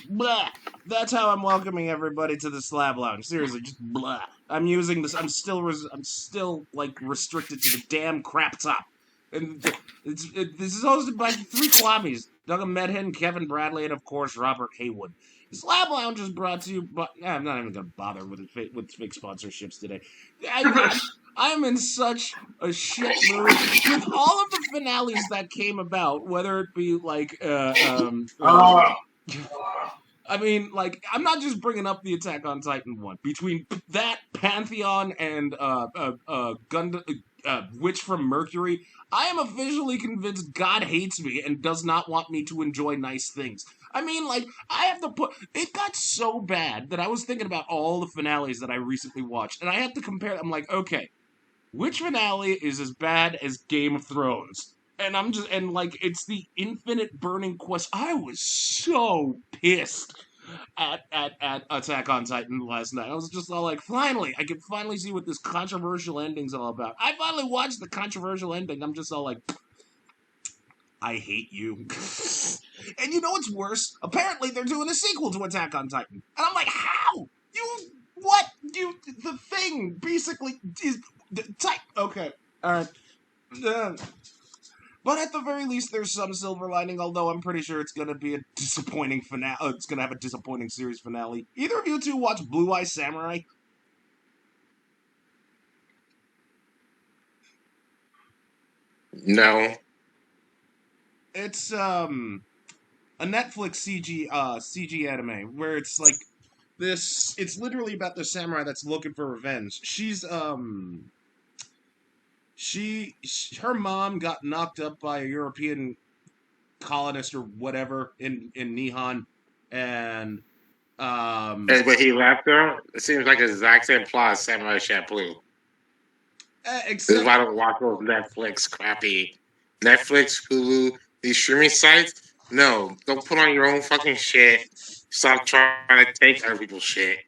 blah. That's how I'm welcoming everybody to the Slab Lounge. Seriously, just blah. I'm using this. I'm still like restricted to the damn crap top. And this is hosted by three Kwabbies: Doug Medhin, Kevin Bradley, and of course Robert Haywood. The Slab Lounge is brought to you by. I'm not even gonna bother with fake sponsorships today. I'm in such a shit mood with all of the finales that came about, whether it be like I mean, like, I'm not just bringing up the Attack on Titan one. Between that, Pantheon, and Witch from Mercury, I am officially convinced God hates me and does not want me to enjoy nice things. I mean, like, I have to put. It got so bad that I was thinking about all the finales that I recently watched, and I have to compare. I'm like, okay, which finale is as bad as Game of Thrones? And like, it's the infinite burning quest. I was so pissed at Attack on Titan last night. I was just all like, finally, I can finally see what this controversial ending's all about. I finally watched the controversial ending. I'm just all like, I hate you. And you know what's worse? Apparently, they're doing a sequel to Attack on Titan. And I'm like, how? The thing basically is. Okay, alright. But at the very least, there's some silver lining, although I'm pretty sure it's going to be a disappointing finale. It's going to have a disappointing series finale. Either of you two watch Blue Eye Samurai? No. It's, a Netflix CG anime, where it's like this. It's literally about the samurai that's looking for revenge. Her mom got knocked up by a European colonist or whatever in Nihon, and But he left her. It seems like the exact same plot as Samurai Champloo. This is why I don't watch those Netflix crappy Netflix, Hulu, these streaming sites. No, don't put on your own fucking shit. Stop trying to take other people's shit.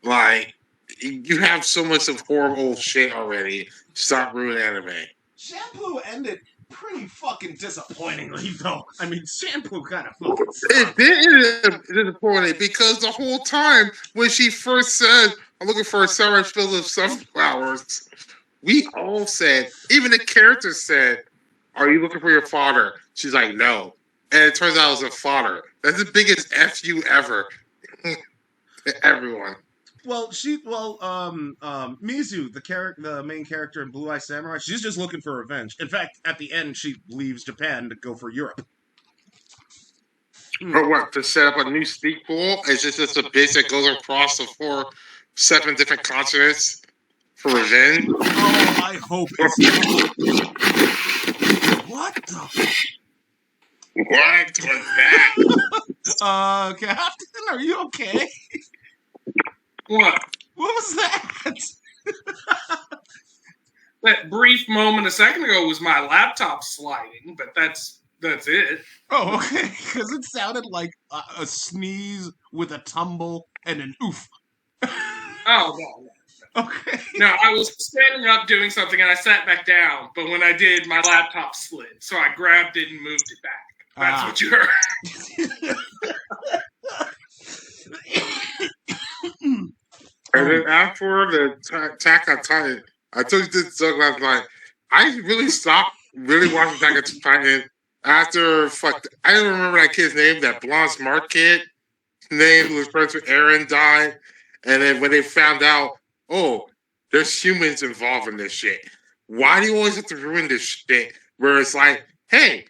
Like, you have so much of horrible shit already. Stop ruining anime. Shampoo ended pretty fucking disappointingly, though. I mean, Shampoo kind of fucking sucked. It did end up disappointing because the whole time when she first said, I'm looking for a summer filled with sunflowers, we all said, even the character said, are you looking for your father? She's like, no. And it turns out it was a father. That's the biggest FU ever. To everyone. Well, Mizu, the main character in Blue Eye Samurai, she's just looking for revenge. In fact, at the end, she leaves Japan to go for Europe. Or what? To set up a new sequel? It's just a bitch that goes across the 7 different continents for revenge? Oh, I hope it's What the? What was that? Captain, are you okay? What? What was that? That brief moment a second ago was my laptop sliding, but that's it. Oh, okay. Because it sounded like a sneeze with a tumble and an oof. Oh, no. Okay. No, I was standing up doing something and I sat back down, but when I did, my laptop slid, so I grabbed it and moved it back. That's what you heard. And then after the Attack on Titan, I told you this joke last night. I really stopped really watching Attack on Titan after I don't remember that kid's name, that blonde smart kid name who was friends with Eren died. And then when they found out, oh, there's humans involved in this shit. Why do you always have to ruin this shit? Where it's like, hey,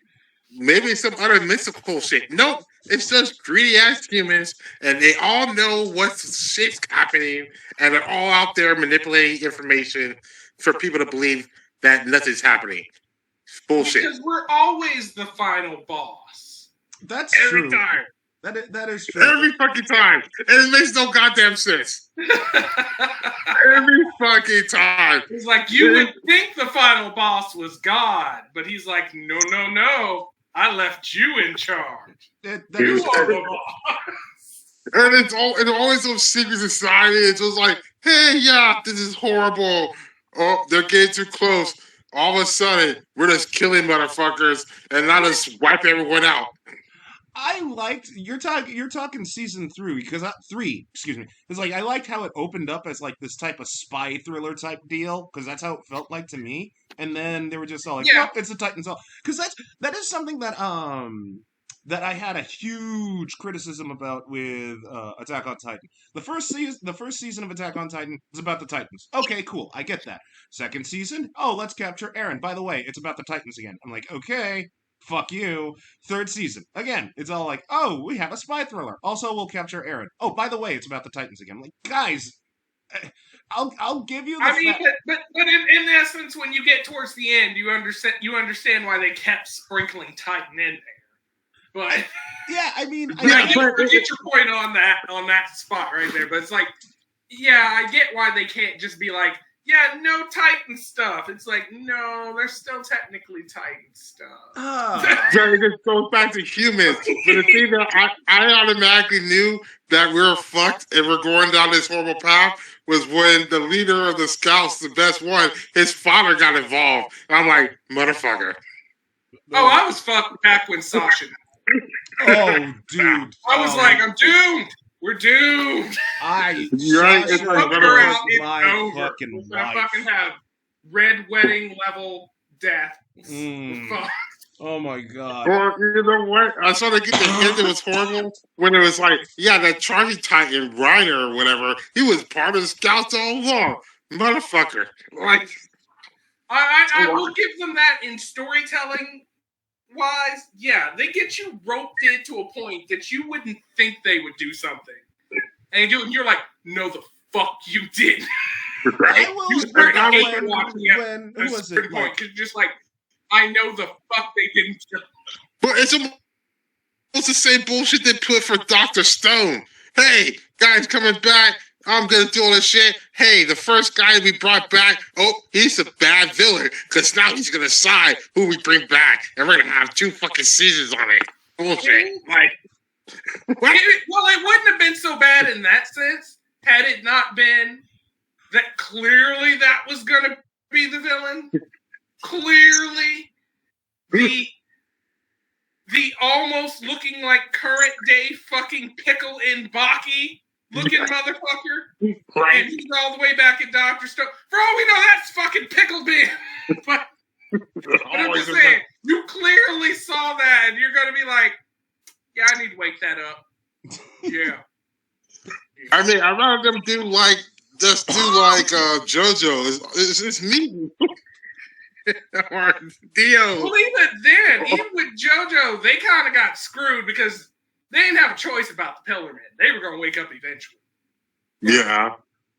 maybe it's some other mystical shit. Nope. It's just greedy ass humans, and they all know what shit's happening, and they're all out there manipulating information for people to believe that nothing's happening. Bullshit. Because we're always the final boss. That's every true. Time. That is true. Every fucking time. And it makes no goddamn sense. Every fucking time. It's like, you would think the final boss was God, but he's like, no. I left you in charge. You are the boss. And it's always some secret society. It's just like, hey, yeah, this is horrible. Oh, they're getting too close. All of a sudden, we're just killing motherfuckers and not just wipe everyone out. I liked you're talking season 3 because 3, excuse me. It's like I liked how it opened up as like this type of spy thriller type deal because that's how it felt like to me. And then they were just all like, Yeah. "Nope, it's the Titans." All because that is something that I had a huge criticism about with Attack on Titan. The first season of Attack on Titan is about the Titans. Okay, cool, I get that. Second season, oh, let's capture Eren. By the way, it's about the Titans again. I'm like, okay, fuck you. Third season, again, it's all like, oh, we have a spy thriller. Also, we'll capture Eren. Oh, by the way, it's about the Titans again. I'm like, guys, I'll give you the. I mean, but in essence, when you get towards the end, you understand why they kept sprinkling Titan in there. But yeah, I mean, I get your point on that spot right there. But it's like, yeah, I get why they can't just be like, yeah, no Titan stuff. It's like, no, they're still technically Titan stuff. So it just goes back to humans. But the thing that I automatically knew that we were fucked and we're going down this horrible path was when the leader of the scouts, the best one, his father got involved. And I'm like, motherfucker. Oh, I was fucked back when Sasha. Oh, dude. I was like, I'm doomed. We're doomed. It's over. Fucking I fucking have red wedding level death. Fuck. Oh my god. Well, you know what? I saw they get the hint that was horrible when it was like, yeah, that Charlie Titan Reiner or whatever, he was part of the scouts all along. Motherfucker. Like, I will give them that in storytelling wise. Yeah, they get you roped in to a point that you wouldn't think they would do something. And you're like, no, the fuck you didn't. Right? You start watching it at a certain point because you're just like, I know the fuck they didn't. But it's almost the same bullshit they put for Dr. Stone. Hey, guys coming back. I'm going to do all this shit. Hey, the first guy we brought back, oh, he's a bad villain because now he's going to decide who we bring back. And we're going to have 2 fucking seasons on it. Bullshit. Like, it wouldn't have been so bad in that sense had it not been that clearly that was going to be the villain. Clearly, the almost looking like current day fucking pickle in Baki looking motherfucker, right. And he's all the way back at Dr. Stone. For all we know, that's fucking Pickle Ben. But I'm just saying, you clearly saw that, and you're gonna be like, yeah, I need to wake that up. Yeah. I mean, I'd rather them do like JoJo. It's me. Or Dio. Well, even with JoJo, they kind of got screwed because they didn't have a choice about the Pillar Men. They were going to wake up eventually. Yeah.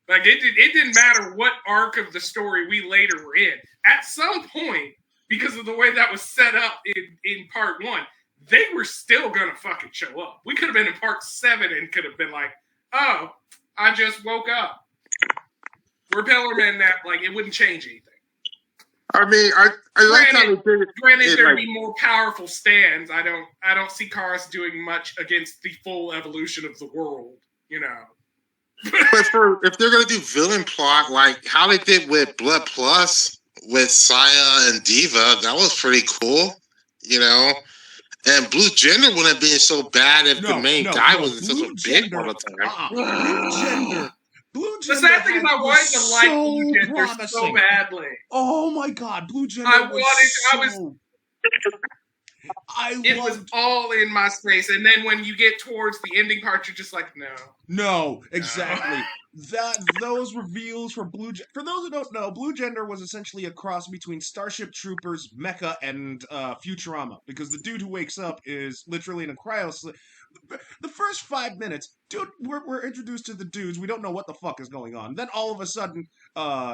Like, it didn't matter what arc of the story we later were in. At some point, because of the way that was set up in part 1, they were still going to fucking show up. We could have been in part 7 and could have been like, oh, I just woke up. We're Pillar Men now. Like, it wouldn't change anything. I mean, I like how they did it. Granted, there'd be more powerful stands. I don't see Cars doing much against the full evolution of the world, you know. But if they're gonna do villain plot like how they did with Blood Plus with Saya and Diva, that was pretty cool, you know. And Blue Gender wouldn't have been so bad if the main guy wasn't such a bitch all the time. Blue Gender. The sad thing is, I wanted to like Blue Gender so badly. Oh my god, Blue Gender. It was all in my space, and then when you get towards the ending part, you're just like, no, exactly. Those reveals for Blue Gender. For those who don't know, Blue Gender was essentially a cross between Starship Troopers, Mecha, and Futurama, because the dude who wakes up is literally in a cryo sleep. The first 5 minutes, dude, we're introduced to the dudes. We don't know what the fuck is going on. Then all of a sudden,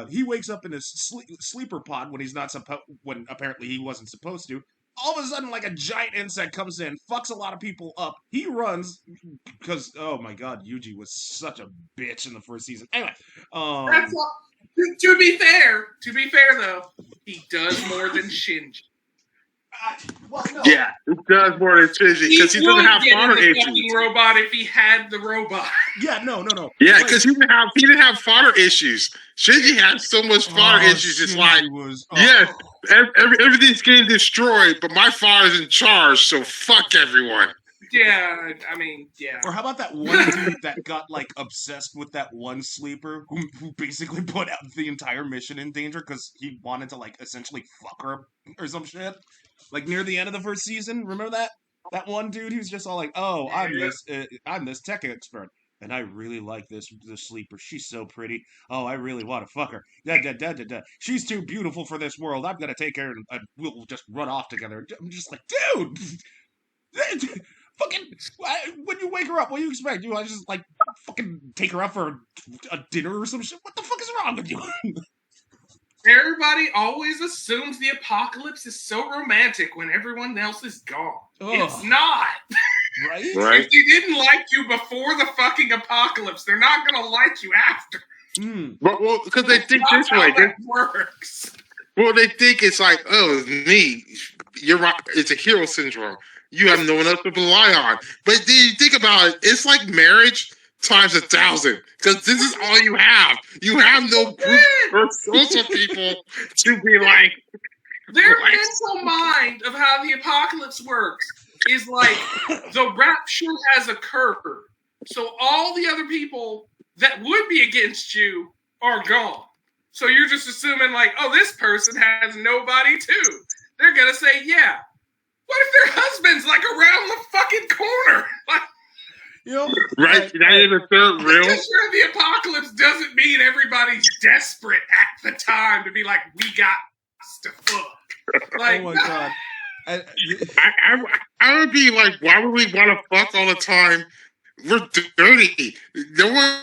he wakes up in his sleeper pod when he's not when apparently he wasn't supposed to. All of a sudden, like a giant insect comes in, fucks a lot of people up. He runs because, oh my god, Yuji was such a bitch in the first season. Anyway, to be fair though, he does more than Shinji. No. Yeah, it does more than Shinji because he doesn't have fodder issues. Robot if he had the robot. Yeah, no. Yeah, because he didn't have fodder issues. Shinji had so much fodder issues. It's like, yes, everything's getting destroyed, but my father's in charge, so fuck everyone. Yeah, I mean, yeah. Or how about that one dude that got like obsessed with that one sleeper who basically put out the entire mission in danger because he wanted to like essentially fuck her or some shit? Like near the end of the first season, remember that? That one dude who's just all like, "Oh, I'm this tech expert, and I really like this sleeper. She's so pretty. Oh, I really want to fuck her. Da da da da da. She's too beautiful for this world. I'm gonna take her and we'll just run off together." I'm just like, dude, fucking. When you wake her up, what do you expect? You want to just like fucking take her out for a dinner or some shit? What the fuck is wrong with you? Everybody always assumes the apocalypse is so romantic when everyone else is gone. Ugh. It's not. Right? Right. If they didn't like you before the fucking apocalypse, they're not going to like you after. But well, because they think That's this way. how that works. Well, they think it's like, oh, it's me. You're right. It's a hero syndrome. You have no one else to rely on. But then you think about it, it's like marriage times 1,000. Because this is all you have. You have no group or social people to be like. Their mental mind of how the apocalypse works is like the rapture has occurred. So all the other people that would be against you are gone. So you're just assuming like, oh, this person has nobody too. They're going to say, yeah. What if their husband's like around the fucking corner? Like, You know, Right? That is a third real. because you're in the apocalypse doesn't mean everybody's desperate at the time to be like, we got to fuck. Like, oh my god. I would be like, why would we want to fuck all the time? We're dirty. No one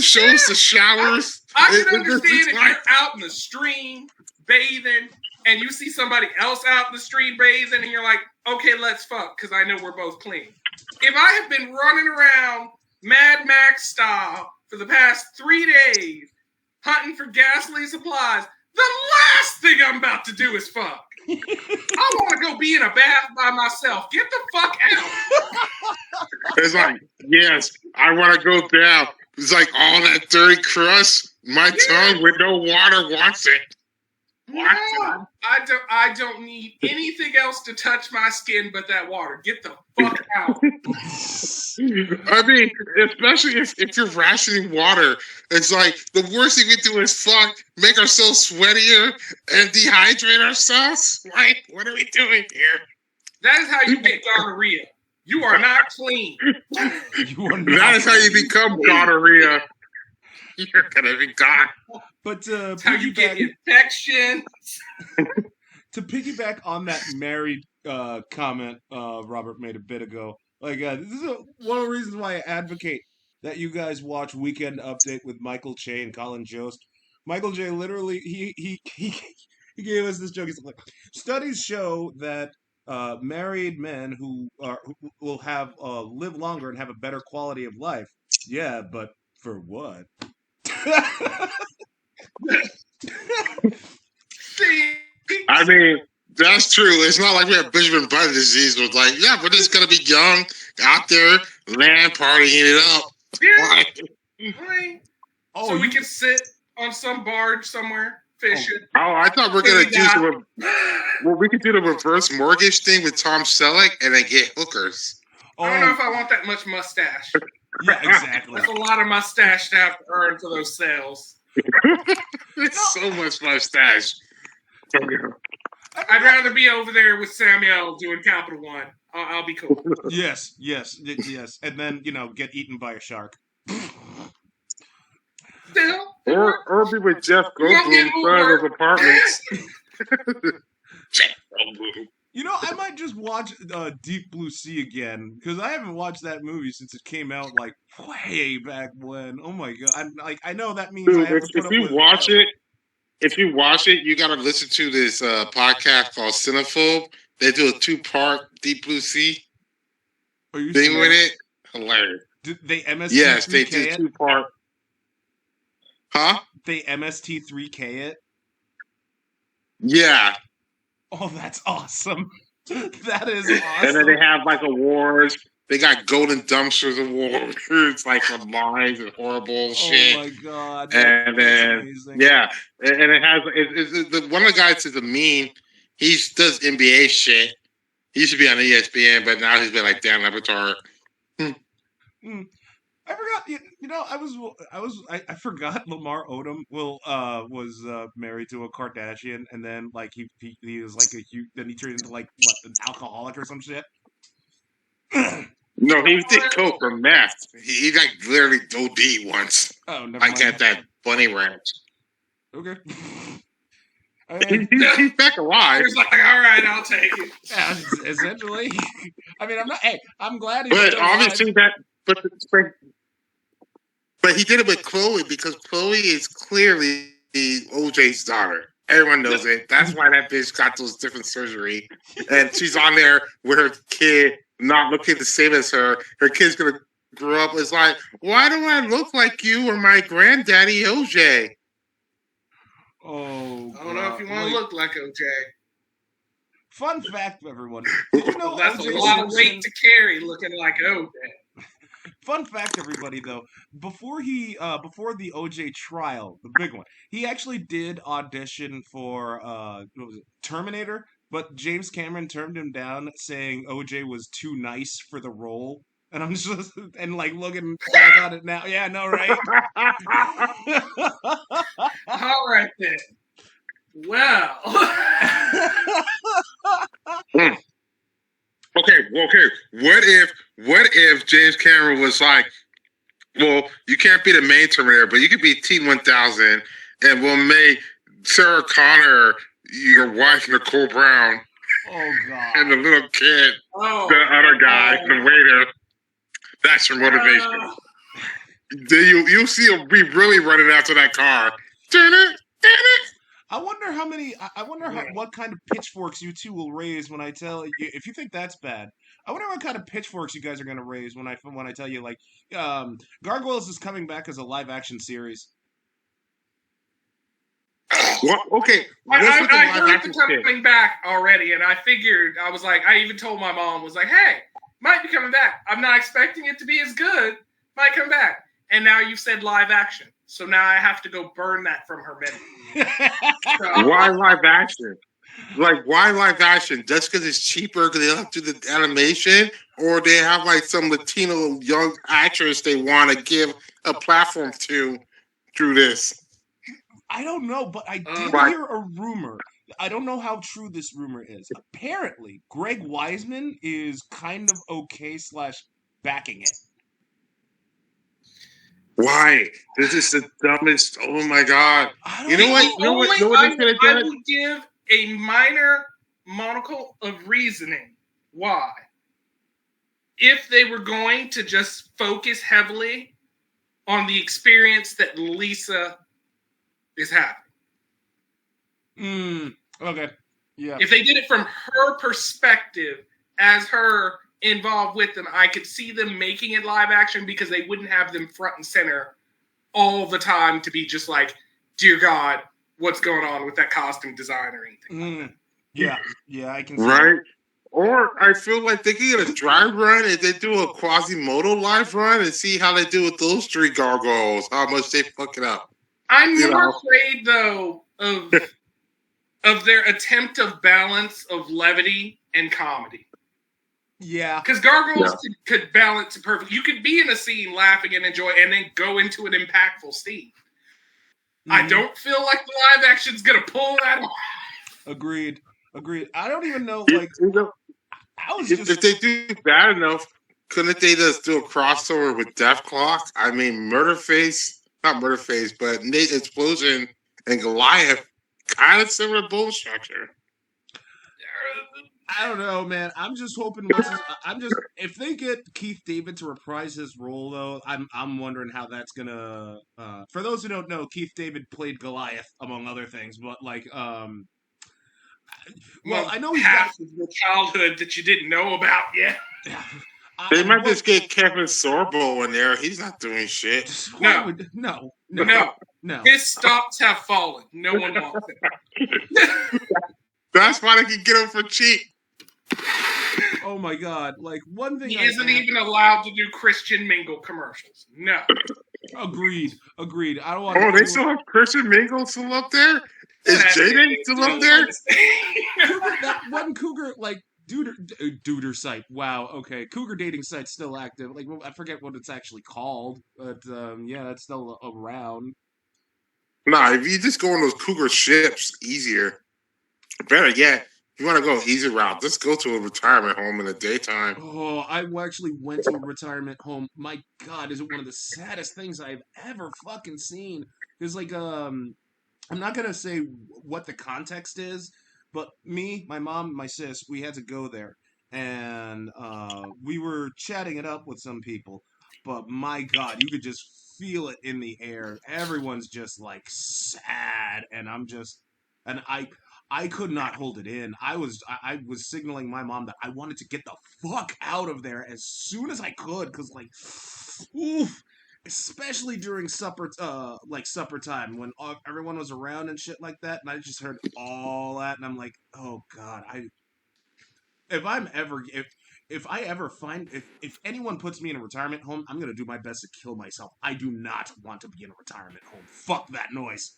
shows the showers. I can understand if you're out in the stream bathing and you see somebody else out in the stream bathing and you're like, okay, let's fuck because I know we're both clean. If I have been running around Mad Max style for the past 3 days hunting for gasoline supplies, the last thing I'm about to do is fuck. I want to go be in a bath by myself. Get the fuck out. It's like, yes, I want to go down. It's like all that dirty crust. My tongue with no water wants it. No, I don't need anything else to touch my skin but that water. Get the fuck out. I mean, especially if you're rationing water, it's like the worst thing we do is fuck, make ourselves sweatier, and dehydrate ourselves. Like, what are we doing here? That is how you get gonorrhea. You are not clean. That is how you become gonorrhea. You're gonna be gone. But That's how you get infection. To piggyback on that married comment Robert made a bit ago, like this is one of the reasons why I advocate that you guys watch Weekend Update with Michael Che and Colin Jost. Michael Che literally he gave us this joke. He's like, studies show that married men who will have live longer and have a better quality of life. Yeah, but for what? I mean, that's true. It's not like we have Benjamin Button disease. Was like, yeah, we're just gonna be young out there, land partying it up. Yeah. Right. Oh, so we can sit on some barge somewhere fishing. Oh, I thought we were gonna do well. We could do the reverse mortgage thing with Tom Selleck and then get hookers. I don't know if I want that much mustache. Yeah, exactly. That's a lot of mustache to have to earn for those sales. It's so much mustache. I'd rather be over there with Samuel doing Capital One. I'll be cool. Yes. And then, get eaten by a shark. Still? Or be with Jeff Goldblum inside of apartments. Jeff Goldblum. I might just watch Deep Blue Sea again because I haven't watched that movie since it came out like way back when. Oh my god! I know that means I have to put up with it. If you watch it, you got to listen to this podcast called Cinephobe. They do a 2-part Deep Blue Sea thing with it. Hilarious. Did they MST3K Yes, they did 2-part. Huh? They MST3K it? Yeah. Oh, that's awesome. That is awesome. And then they have like awards. They got Golden Dumpsters awards, like for lines and horrible shit. Oh my god! And then amazing. Yeah, and it has one of the guys is a meme. He does NBA shit, He used to be on ESPN, but now he's been like Dan Laboratory. I forgot. I forgot Lamar Odom was married to a Kardashian, and then like he was like then he turned into like what, an alcoholic or some shit. No, he did coke or meth. He like literally OD once. Oh, never like mind. at that bunny ranch. Okay. He's back alive. He's like, all right, I'll take it. Yeah, essentially. I mean, I'm not. Hey, I'm glad. But obviously but he did it with Chloe because Chloe is clearly OJ's daughter. Everyone knows it. That's why that bitch got those different surgery, and she's on there with her kid, not looking the same as her. Her kid's gonna grow up. It's like, why do I look like you or my granddaddy OJ? Oh, I don't know if you want to look like OJ. Fun fact, everyone. Did you know that's OJ a lot of Simpson, weight to carry looking like OJ. Fun fact, everybody, though, before the OJ trial, the big one, he actually did audition for what was it, Terminator, but James Cameron turned him down, saying OJ was too nice for the role. And I'm just and like looking back on it now, yeah, no, right? All right then. Well. Okay. What if James Cameron was like, well, you can't be the main Terminator, but you could be T-1000, and we'll make Sarah Connor your wife, Nicole Brown. Oh God! And the little kid, the other guy, the waiter. That's your motivation. Then you'll see him be really running after that car. I wonder how many. I wonder what kind of pitchforks you two will raise when I tell you. If you think that's bad, I wonder what kind of pitchforks you guys are going to raise when I tell you like Gargoyles is coming back as a live action series. Well, okay, I heard the coming back already, and I figured I was like, I even told my mom was like, hey, might be coming back. I'm not expecting it to be as good. Might come back. And now you said live action. So now I have to go burn that from her memory. Why live action? Like, why live action? Just because it's cheaper because they don't have to do the animation? Or they have, like, some Latino young actress they want to give a platform to through this? I don't know, but I did hear a rumor. I don't know how true this rumor is. Apparently, Greg Wiseman is kind of okay / backing it. Why? This is the dumbest. Oh my God! You know what? I would give a minor monocle of reasoning why. If they were going to just focus heavily on the experience that Lisa is having. Okay. Yeah. If they did it from her perspective as her involved with them, I could see them making it live action because they wouldn't have them front and center all the time to be just like, dear God, what's going on with that costume design or anything like that. Yeah, I can see right? that. Or I feel like they could get a dry run and they do a Quasimodo live run and see how they do with those three gargoyles, how much they fuck it up. I'm more afraid, though, of their attempt of balance of levity and comedy. Yeah. Because Gargoyles could balance it perfectly. You could be in a scene laughing and enjoy and then go into an impactful scene. I don't feel like the live action's going to pull that off. Agreed. I don't even know, like... If they do bad enough, couldn't they just do a crossover with Death Clock? I mean, not Murderface, but Nate Explosion and Goliath, kind of similar bull structure. I don't know, man. I'm just hoping. If they get Keith David to reprise his role, though, I'm wondering how that's gonna. For those who don't know, Keith David played Goliath among other things, but like, well, I know he's half of your childhood that you didn't know about yet. They might just get Kevin Sorbo in there. He's not doing shit. No. His stocks have fallen. No one wants it. That's why they can get him for cheap. Oh my God! Like one thing, he isn't even allowed to do Christian Mingle commercials. No. Agreed. I don't want. Oh, they still have Christian Mingle still up there. Is Jaden still up there? That one cougar, like Duder site. Wow. Okay. Cougar dating site's still active. Like I forget what it's actually called, but yeah, it's still around. Nah, if you just go on those cougar ships, easier. Better yet, if you want to go easy route, just go to a retirement home in the daytime. Oh, I actually went to a retirement home. My God, is it one of the saddest things I've ever fucking seen? There's like I'm not gonna say what the context is, but me, my mom, my sis, we had to go there, and we were chatting it up with some people. But my God, you could just feel it in the air. Everyone's just like sad, and and I could not hold it in. I was signaling my mom that I wanted to get the fuck out of there as soon as I could, cause like, oof, especially during supper time when everyone was around and shit like that, and I just heard all that, and I'm like, oh God, if I'm ever if I ever find if anyone puts me in a retirement home, I'm gonna do my best to kill myself. I do not want to be in a retirement home. Fuck that noise.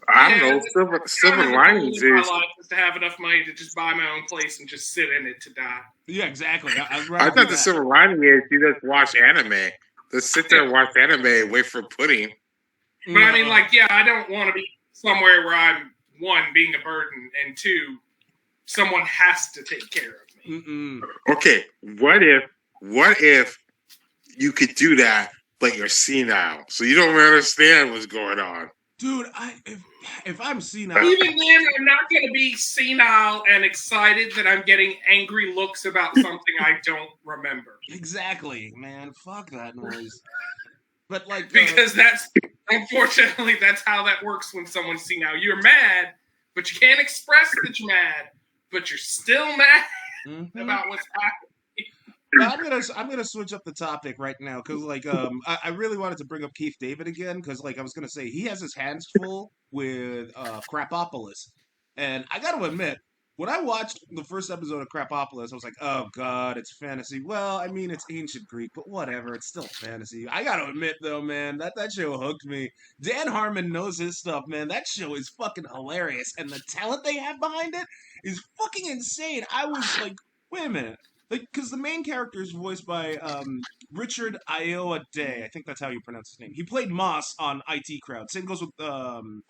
I don't know. Silver linings my is. life is to have enough money to just buy my own place and just sit in it to die. Yeah, exactly. I thought the silver lining is you just watch anime. Just sit there and watch anime and wait for pudding. But I mean, like, yeah, I don't want to be somewhere where I'm, one, being a burden, and two, someone has to take care of me. Mm-mm. Okay, what if you could do that, but you're senile, so you don't understand what's going on? Dude, if I'm senile, even then, I'm not going to be senile and excited that I'm getting angry looks about something I don't remember. Exactly, man. Fuck that noise. But like, because unfortunately that's how that works when someone's senile. You're mad, but you can't express that you're mad, but you're still mad about what's happening. I'm gonna switch up the topic right now because like I really wanted to bring up Keith David again because like I was gonna say he has his hands full with Crapopolis, and I gotta admit when I watched the first episode of Crapopolis I was like, oh God, it's fantasy. Well, I mean it's ancient Greek, but whatever, it's still fantasy. I gotta admit though, man, that show hooked me. Dan Harmon knows his stuff, man. That show is fucking hilarious, and the talent they have behind it is fucking insane. I was like, wait a minute. Like, because the main character is voiced by Richard Ayoade. I think that's how you pronounce his name. He played Moss on IT Crowd. Same goes with the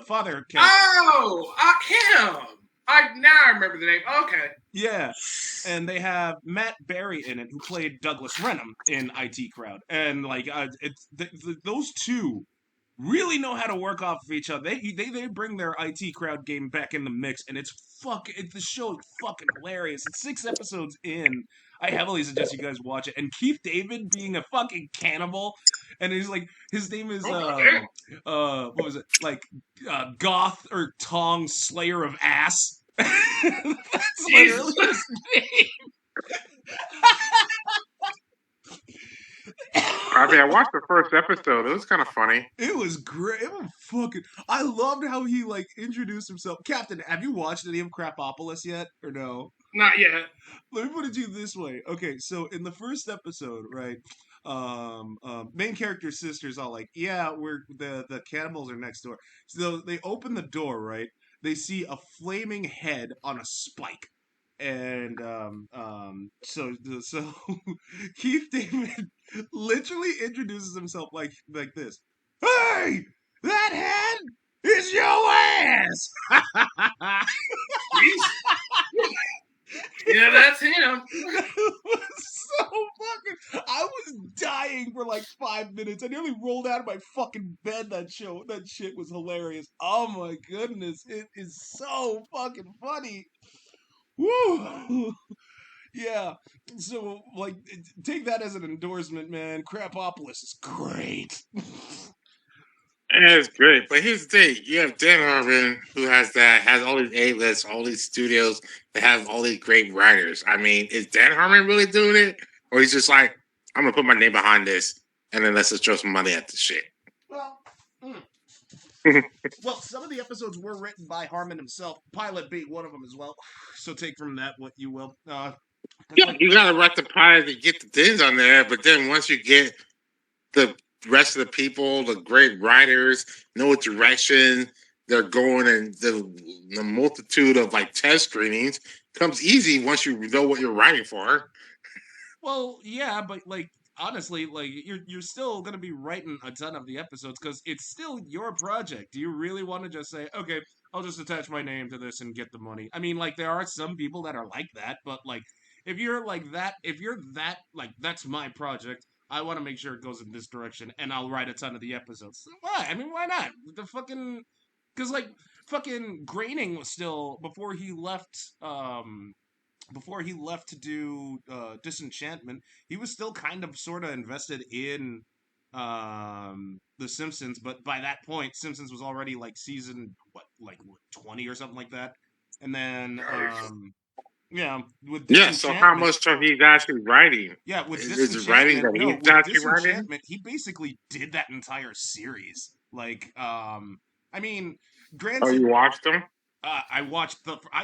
father character. Oh, him. Now I remember the name. Okay. Yeah, and they have Matt Berry in it, who played Douglas Renham in IT Crowd, and like those two really know how to work off of each other. They bring their IT Crowd game back in the mix, and the show is fucking hilarious. It's 6 episodes in. I heavily suggest you guys watch it. And Keith David being a fucking cannibal, and he's like his name is what was it, like Goth or Tong Slayer of Ass. That's literally his name. I mean, I watched the first episode. It was kind of funny. It was great. It was fucking. I loved how he like introduced himself. Captain, have you watched any of Crapopolis yet, or no? Not yet. Let me put it to you this way. Okay, so in the first episode, right, main character's sister's all like, "Yeah, we're the cannibals are next door." So they open the door, right? They see a flaming head on a spike. And so Keith David literally introduces himself like this. Hey, that head is your ass. Yeah, that's him. It was so fucking. I was dying for like 5 minutes. I nearly rolled out of my fucking bed. That shit was hilarious. Oh my goodness, it is so fucking funny. Woo! Yeah. So, like, take that as an endorsement, man. Crapopolis is great. It's great, but here's the thing: you have Dan Harmon, who has all these A-lists, all these studios that have all these great writers. I mean, is Dan Harmon really doing it, or he's just like, I'm gonna put my name behind this, and then let's just throw some money at the shit? Well, well, some of the episodes were written by Harmon himself. Pilot being one of them as well. So take from that what you will. Yeah, you gotta write the pilot to get the things on there, but then once you get the rest of the people, the great writers, no direction, they're going and the multitude of like test screenings comes easy once you know what you're writing for. Well, yeah, but like honestly, like you're still gonna be writing a ton of the episodes because it's still your project. Do you really want to just say, okay, I'll just attach my name to this and get the money? I mean, like there are some people that are like that, but like if you're like that, if you're that like that's my project. I want to make sure it goes in this direction, and I'll write a ton of the episodes. Why? I mean, why not? The fucking, because like fucking Graining was still before he left to do Disenchantment, he was still kind of sort of invested in The Simpsons, but by that point, Simpsons was already like season what 20 or something like that, and then yeah, with Yeah, so how Disenchantment, much of he's actually writing? yeah, with Is it writing Disenchantment, that no, he's with actually writing? Disenchantment, he basically did that entire series. Like, I mean, Oh, granted, you watched them? I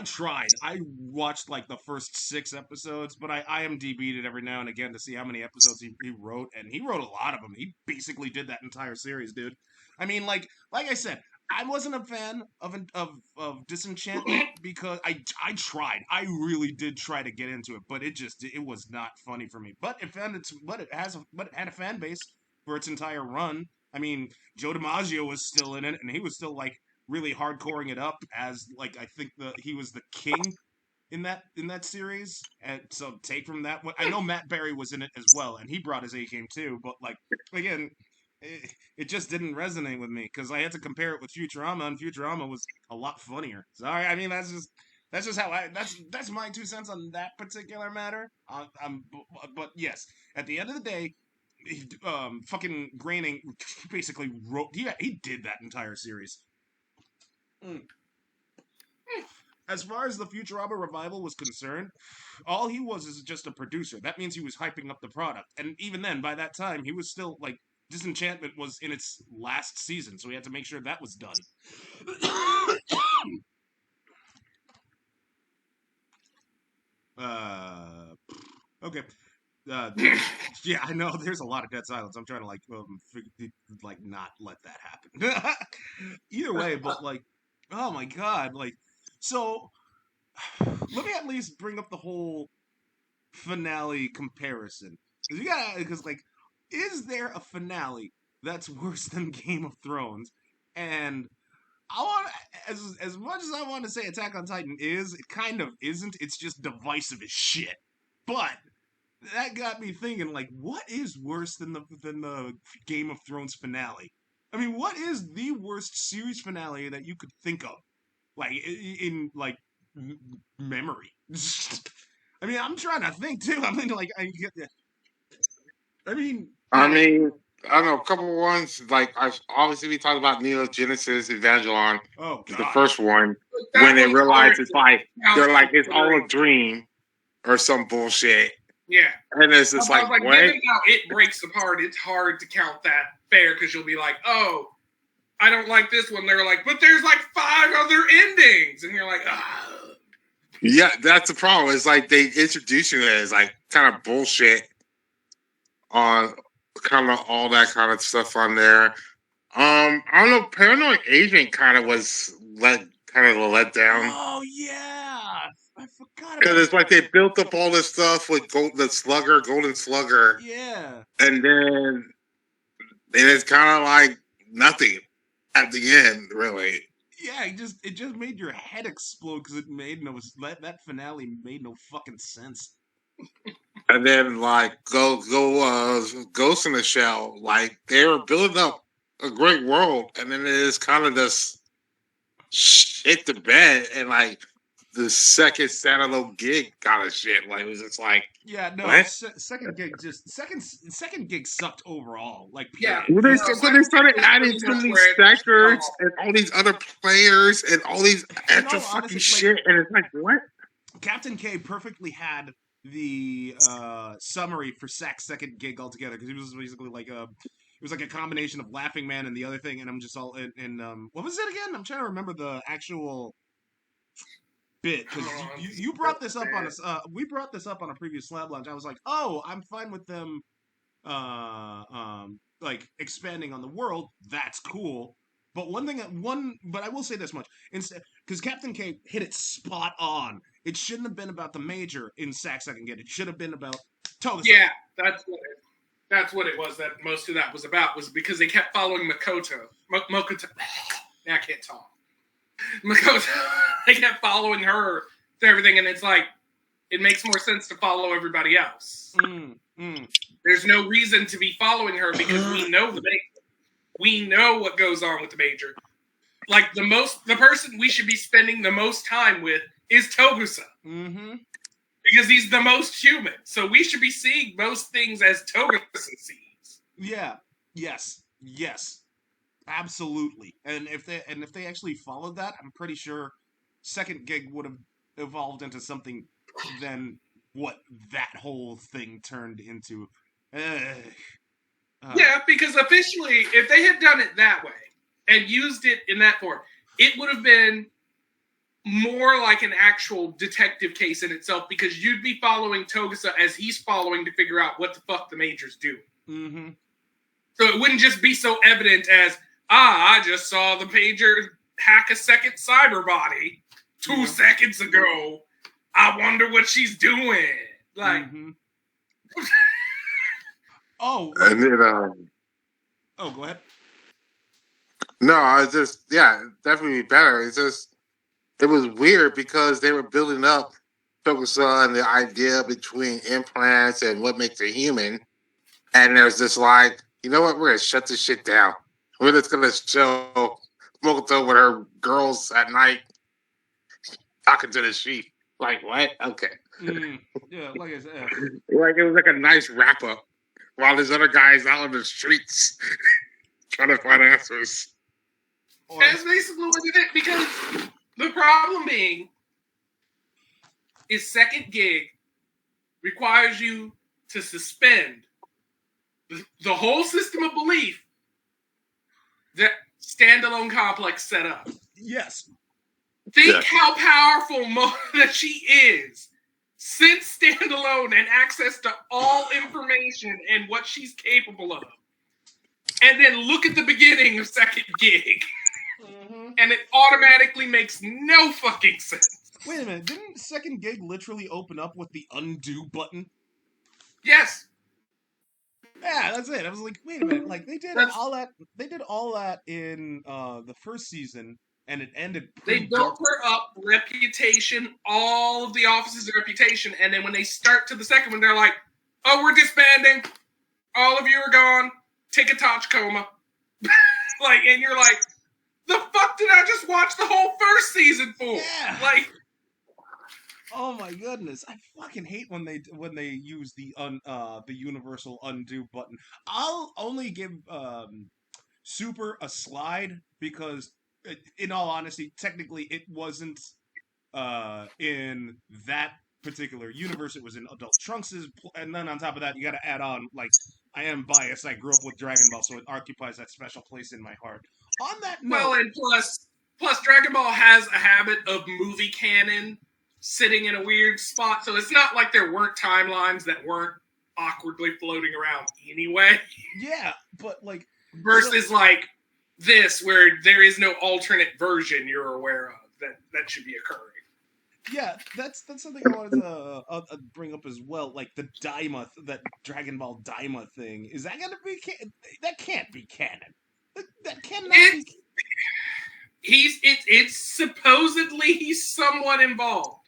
tried. I watched like the first 6 episodes, but I IMDb'd it every now and again to see how many episodes he wrote, and he wrote a lot of them. He basically did that entire series, dude. I mean, like I said, I wasn't a fan of Disenchantment because I tried. I really did try to get into it, but it was not funny for me. But it had a fan base for its entire run. I mean, Joe DiMaggio was still in it, and he was still like really hardcoring it up as like I think he was the king in that series. And so take from that, I know Matt Berry was in it as well, and he brought his A game too. But like again, it just didn't resonate with me because I had to compare it with Futurama, and Futurama was a lot funnier. Sorry, I mean that's just how that's my 2 cents on that particular matter. But yes, at the end of the day, fucking Groening basically wrote. He did that entire series. Mm. As far as the Futurama revival was concerned, all he was is just a producer. That means he was hyping up the product. And even then, by that time, he was still like Disenchantment was in its last season, so he had to make sure that was done. Okay. Yeah, I know. There's a lot of dead silence. I'm trying to like not let that happen. Either way, but like, oh my god, like, so let me at least bring up the whole finale comparison because like, is there a finale that's worse than Game of Thrones? And I want as much as I want to say Attack on Titan is, it kind of isn't. It's just divisive as shit. But that got me thinking, like, what is worse than the Game of Thrones finale? I mean, what is the worst series finale that you could think of, like in like memory? I mean, I'm trying to think too. I mean, like, I mean, I mean, I don't know, a couple of ones. Like, obviously, we talked about Neo Genesis Evangelion, oh god, the first one, That when they one's realize hard it's to like, count they're like, it's for all a real. dream or some bullshit. Yeah. And it's just I was like, like, what? given how it breaks apart, it's hard to count that fair because you'll be like, oh, I don't like this one. They're like, but there's like 5 other endings. And you're like, ah. Yeah, that's the problem. It's like they introduce you as like kind of bullshit on kind of all that kind of stuff on there. I don't know. Paranoid Agent kind of was kind of a letdown. Oh yeah, I forgot Because about it's like they built up all this stuff with Golden Slugger, yeah. and then it's kind of like nothing at the end, really. Yeah, it just made your head explode because it made no that finale made no fucking sense. And then like Ghost in the Shell, like they were building up a great world, and then it is kind of just shit the bed, and like the second standalone gig kind of shit. Like it was just like, Yeah, no, what? second gig just second gig sucked overall. Like Yeah. period. When No, they started adding pretty so much many where it sectors fell off. and all these other players and all these In extra all fucking honesty, shit, and it's like, what? Captain K perfectly had the summary for Sack's second gig altogether because he was basically like it was like a combination of Laughing Man and the other thing, and I'm just all in what was it again? I'm trying to remember the actual bit because you brought this up on we brought this up on a previous Slab Lounge. I was like, oh, I'm fine with them like expanding on the world. That's cool. But but I will say this much: instead, because Captain K hit it spot on. It shouldn't have been about the Major in Second Gig. It should have been about Togusa. Yeah, that's what it was. That most of that was about was because they kept following Makoto. Makoto. I can't talk. Makoto. They kept following her to everything, and it's like it makes more sense to follow everybody else. There's no reason to be following her because we know the Major. We know what goes on with the Major. Like the person we should be spending the most time with is Togusa. Mm-hmm. Because he's the most human. So we should be seeing most things as Togusa sees. Yeah. Yes. Absolutely. And if they actually followed that, I'm pretty sure Second Gig would have evolved into something than what that whole thing turned into. Yeah, because officially, if they had done it that way and used it in that form, it would have been more like an actual detective case in itself because you'd be following Togusa as he's following to figure out what the fuck the Major's doing. Mm-hmm. So it wouldn't just be so evident as, I just saw the Major hack a second cyber body 2 seconds ago. I wonder what she's doing. Like, and then, go ahead. No, I was just definitely better. It's just it was weird because they were building up focus on the idea between implants and what makes a human, and there's this like, you know what, we're gonna shut this shit down. We're just gonna show Mokoto with her girls at night talking to the sheep. Like what? Okay. Yeah, like I said, like it was like a nice wrap up while there's other guys out on the streets trying to find answers. That's basically what it is, because the problem being is Second Gig requires you to suspend the whole system of belief that Standalone Complex set up. Yes. Think how powerful that she is since Standalone and access to all information and what she's capable of. And then look at the beginning of Second Gig. And it automatically makes no fucking sense. Wait a minute, didn't Second Gig literally open up with the undo button? Yes. Yeah, that's it. I was like, wait a minute, like they did all that in the first season, and it ended. They built her up, reputation, all of the office's reputation, and then when they start to the second one, they're like, "Oh, we're disbanding. All of you are gone. Take a touch coma." Like, and you're like, the fuck did I just watch the whole first season for? Yeah. Like, oh my goodness, I fucking hate when they use the universal undo button. I'll only give Super a slide because, in all honesty, technically it wasn't in that particular universe. It was in Adult Trunks's, and then on top of that, you got to add on, like, I am biased. I grew up with Dragon Ball, so it occupies that special place in my heart. On that note, well, and plus Dragon Ball has a habit of movie canon sitting in a weird spot, so it's not like there weren't timelines that weren't awkwardly floating around anyway. Yeah, but like versus like this, where there is no alternate version you're aware of that should be occurring. Yeah, that's something I wanted to bring up as well. Like the Daima, that Dragon Ball Daima thing. Is that gonna be? That can't be canon. That cannot be. It's supposedly he's somewhat involved.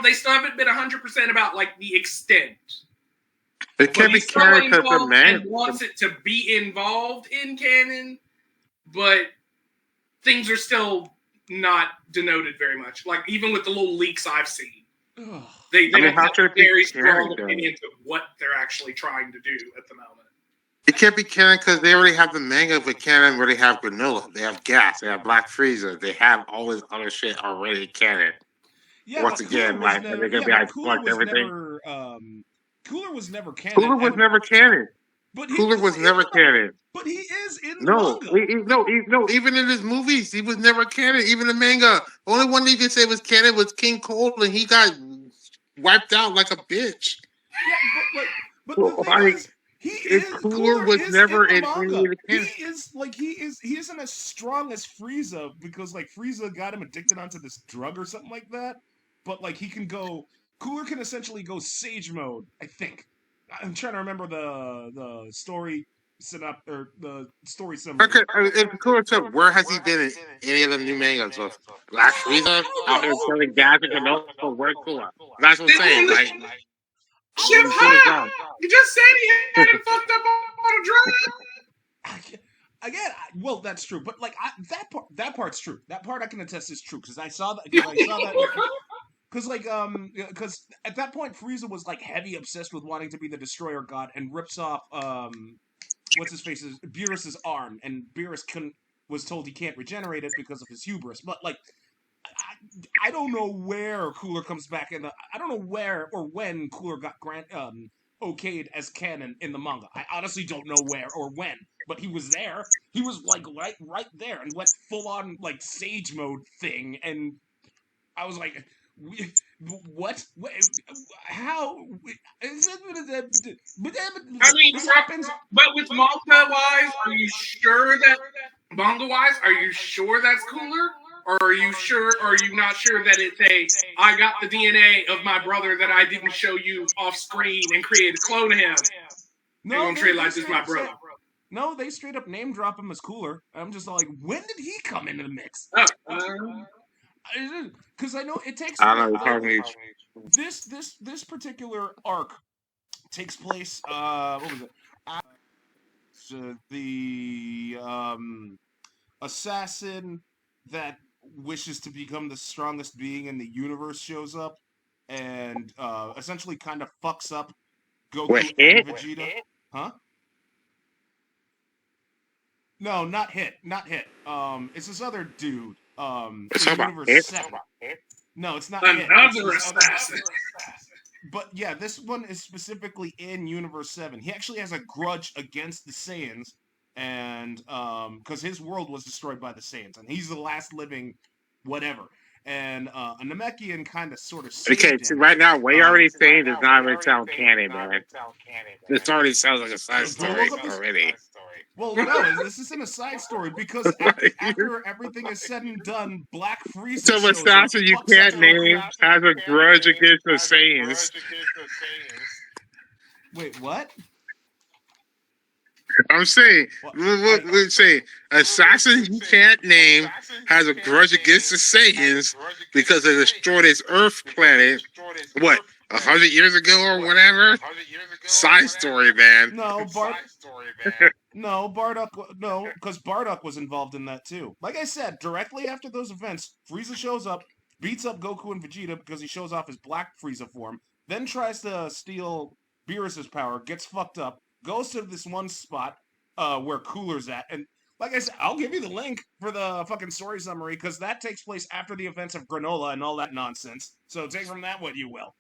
They still haven't been 100% about like the extent. It can't be canon because the man wants it to be involved in canon, but things are still not denoted very much. Like even with the little leaks I've seen, they have very strong opinions of what they're actually trying to do at the moment. It can't be canon because they already have the manga of a canon where they have Granola, they have Gas, they have Black Frieza, they have all this other shit already canon. Yeah, once again, like they're gonna be like fuck everything. Cooler was never canon. Cooler was never canon. But Cooler was never canon. But he is in the manga. No, even in his movies, he was never canon. Even the manga, the only one you could say was canon was King Cold, and he got wiped out like a bitch. Yeah, but the thing is, Cooler was never in any of the He canon. he isn't as strong as Frieza because like Frieza got him addicted onto this drug or something like that. But like he can go Cooler can essentially go Sage mode, I think. I'm trying to remember the story or the story summary. Okay, if Cooler said, where has he been in any of the new mangas? With Black Frieza out here selling gas and Granola, where's Cooler? That's what I'm saying. Like, Ship high. You just said he had him fucked up on a drug. Again, well, that's true, but like that part's true. That part I can attest is true because I saw that. Because at that point Frieza was like heavy obsessed with wanting to be the Destroyer God and rips off what's his face's Beerus's arm, and Beerus was told he can't regenerate it because of his hubris. But like, I don't know where Cooler comes back in the. I don't know where or when Cooler got okayed as canon in the manga. I honestly don't know where or when, but he was there. He was like right there and went full on like Sage mode thing, and I was like, what? How? I mean, but with manga wise, are you sure that manga wise, are you sure that's Cooler? Or are you sure? Or are you not sure that it's I got the DNA of my brother that I didn't show you off screen and created a clone of him? No, and treat like this my brother. No, they straight up name drop him as Cooler. I'm just like, when did he come into the mix? Because I know it takes. I don't know. This particular arc takes place. What was it? The assassin that wishes to become the strongest being in the universe shows up and essentially kind of fucks up Goku and Vegeta. Huh? No, not Hit. It's this other dude. It's Universe 7. No, it's not Hit. Another assassin. But yeah, this one is specifically in Universe 7. He actually has a grudge against the Saiyans, and because his world was destroyed by the Saiyans, and he's the last living whatever. And a Namekian kind of sort of saved him. So right now, what you're already saying does not really sound canon, man. This already sounds like a side story already. Well, no, this isn't a side story because after everything is said and done, Black Frieza. So assassin you can't name has a grudge against the Saiyans. Wait, what? I'm saying, we're saying, assassin you can't name has a grudge against the Saiyans because they destroyed his Earth planet. What? 100 years ago or whatever? Side story, man. No, Bardock, no, because Bardock was involved in that too. Like I said, directly after those events, Frieza shows up, beats up Goku and Vegeta because he shows off his Black Frieza form, then tries to steal Beerus's power, gets fucked up, goes to this one spot where Cooler's at, and like I said, I'll give you the link for the fucking story summary because that takes place after the events of Granola and all that nonsense. So take from that what you will.